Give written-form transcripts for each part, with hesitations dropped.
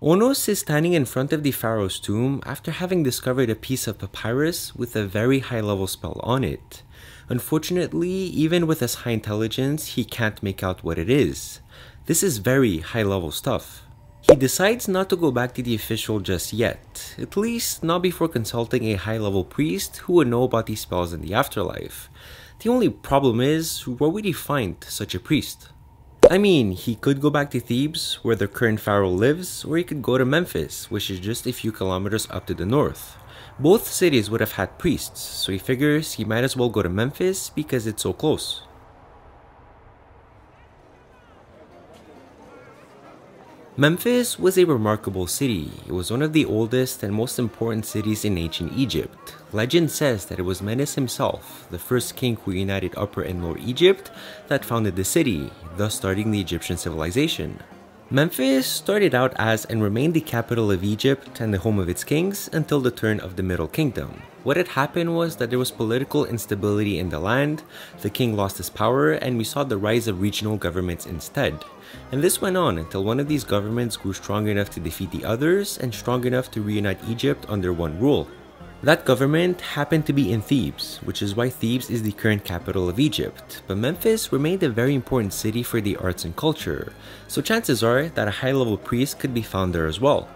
Onos is standing in front of the pharaoh's tomb after having discovered a piece of papyrus with a very high level spell on it. Unfortunately, even with his high intelligence, he can't make out what it is. This is very high level stuff. He decides not to go back to the official just yet, at least not before consulting a high level priest who would know about these spells in the afterlife. The only problem is, where would he find such a priest? I mean, he could go back to Thebes, where the current pharaoh lives, or he could go to Memphis, which is just a few kilometers up to the north. Both cities would have had priests, so he figures he might as well go to Memphis because it's so close. Memphis was a remarkable city. It was one of the oldest and most important cities in ancient Egypt. Legend says that it was Menes himself, the first king who united Upper and Lower Egypt, that founded the city, thus starting the Egyptian civilization. Memphis started out as and remained the capital of Egypt and the home of its kings until the turn of the Middle Kingdom. What had happened was that there was political instability in the land, the king lost his power, and we saw the rise of regional governments instead. And this went on until one of these governments grew strong enough to defeat the others and strong enough to reunite Egypt under one rule. That government happened to be in Thebes, which is why Thebes is the current capital of Egypt, but Memphis remained a very important city for the arts and culture, so chances are that a high-level priest could be found there as well.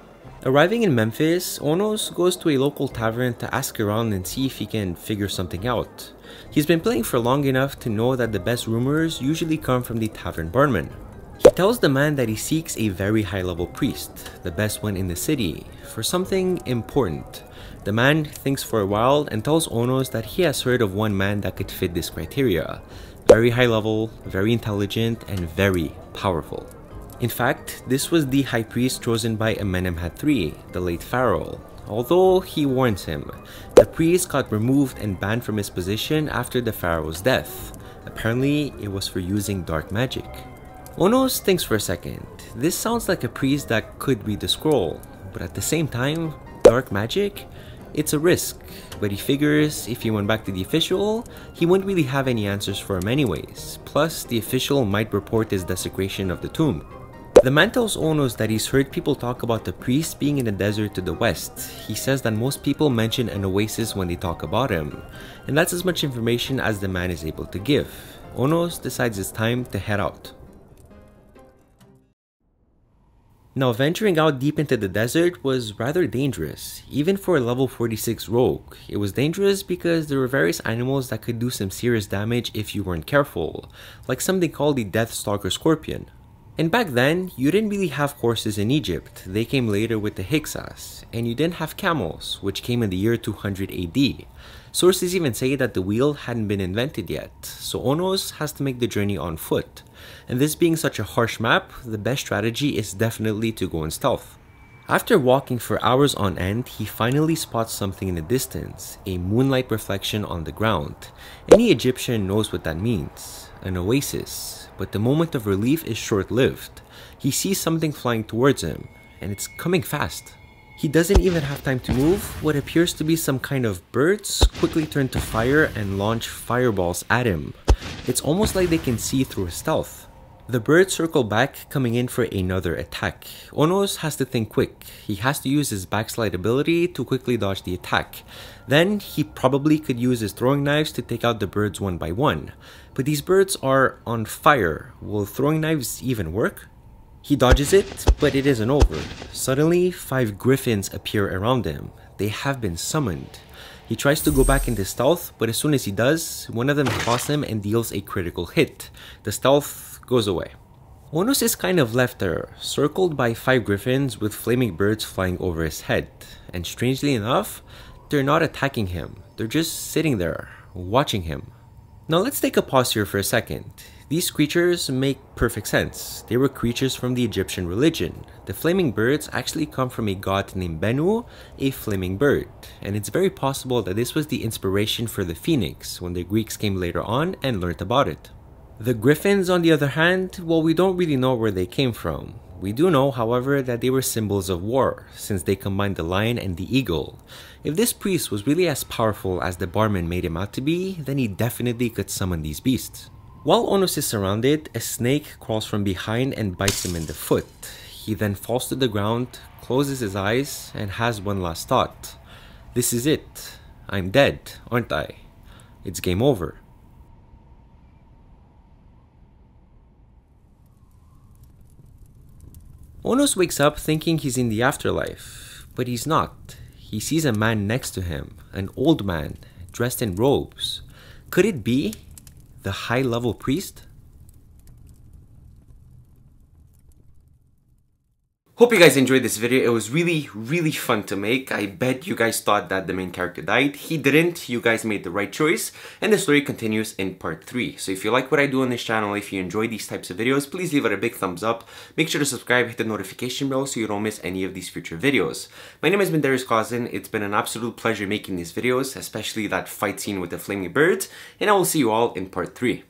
Arriving in Memphis, Onos goes to a local tavern to ask around and see if he can figure something out. He's been playing for long enough to know that the best rumors usually come from the tavern barman. He tells the man that he seeks a very high-level priest, the best one in the city, for something important. The man thinks for a while and tells Onos that he has heard of one man that could fit this criteria. Very high level, very intelligent, and very powerful. In fact, this was the high priest chosen by Amenemhat III, the late pharaoh. Although he warns him, the priest got removed and banned from his position after the pharaoh's death. Apparently, it was for using dark magic. Onos thinks for a second. This sounds like a priest that could read the scroll, but at the same time, dark magic? It's a risk, but he figures if he went back to the official, he wouldn't really have any answers for him anyways. Plus, the official might report his desecration of the tomb. The man tells Onos that he's heard people talk about the priest being in the desert to the west. He says that most people mention an oasis when they talk about him, and that's as much information as the man is able to give. Onos decides it's time to head out. Now, venturing out deep into the desert was rather dangerous, even for a level 46 rogue. It was dangerous because there were various animals that could do some serious damage if you weren't careful, like something called the Deathstalker Scorpion. And back then, you didn't really have horses in Egypt, they came later with the Hyksos, and you didn't have camels, which came in the year 200 AD. Sources even say that the wheel hadn't been invented yet, so Onos has to make the journey on foot. And this being such a harsh map, the best strategy is definitely to go in stealth. After walking for hours on end, he finally spots something in the distance, a moonlight reflection on the ground. Any Egyptian knows what that means, an oasis, but the moment of relief is short-lived. He sees something flying towards him, and it's coming fast. He doesn't even have time to move. What appears to be some kind of birds quickly turn to fire and launch fireballs at him. It's almost like they can see through his stealth. The birds circle back, coming in for another attack. Onos has to think quick. He has to use his backslide ability to quickly dodge the attack. Then, he probably could use his throwing knives to take out the birds one by one. But these birds are on fire. Will throwing knives even work? He dodges it, but it isn't over. Suddenly, 5 griffins appear around him. They have been summoned. He tries to go back into stealth, but as soon as he does, one of them claws him and deals a critical hit. The stealth goes away. Onos is kind of left there, circled by 5 griffins with flaming birds flying over his head. And strangely enough, they're not attacking him. They're just sitting there, watching him. Now let's take a pause here for a second. These creatures make perfect sense. They were creatures from the Egyptian religion. The flaming birds actually come from a god named Bennu, a flaming bird. And it's very possible that this was the inspiration for the phoenix when the Greeks came later on and learnt about it. The griffins, on the other hand, well, we don't really know where they came from. We do know, however, that they were symbols of war, since they combined the lion and the eagle. If this priest was really as powerful as the barman made him out to be, then he definitely could summon these beasts. While Onos is surrounded, a snake crawls from behind and bites him in the foot. He then falls to the ground, closes his eyes, and has one last thought. This is it. I'm dead, aren't I? It's game over. Onos wakes up thinking he's in the afterlife, but he's not. He sees a man next to him, an old man, dressed in robes. Could it be the high-level priest? Hope you guys enjoyed this video. It was really fun to make. I bet you guys thought that the main character died. He didn't. You guys made the right choice. And the story continues in part 3. So if you like what I do on this channel, if you enjoy these types of videos, please leave it a big thumbs up. Make sure to subscribe, hit the notification bell so you don't miss any of these future videos. My name has been Darius. It's been an absolute pleasure making these videos, especially that fight scene with the flaming birds. And I will see you all in part 3.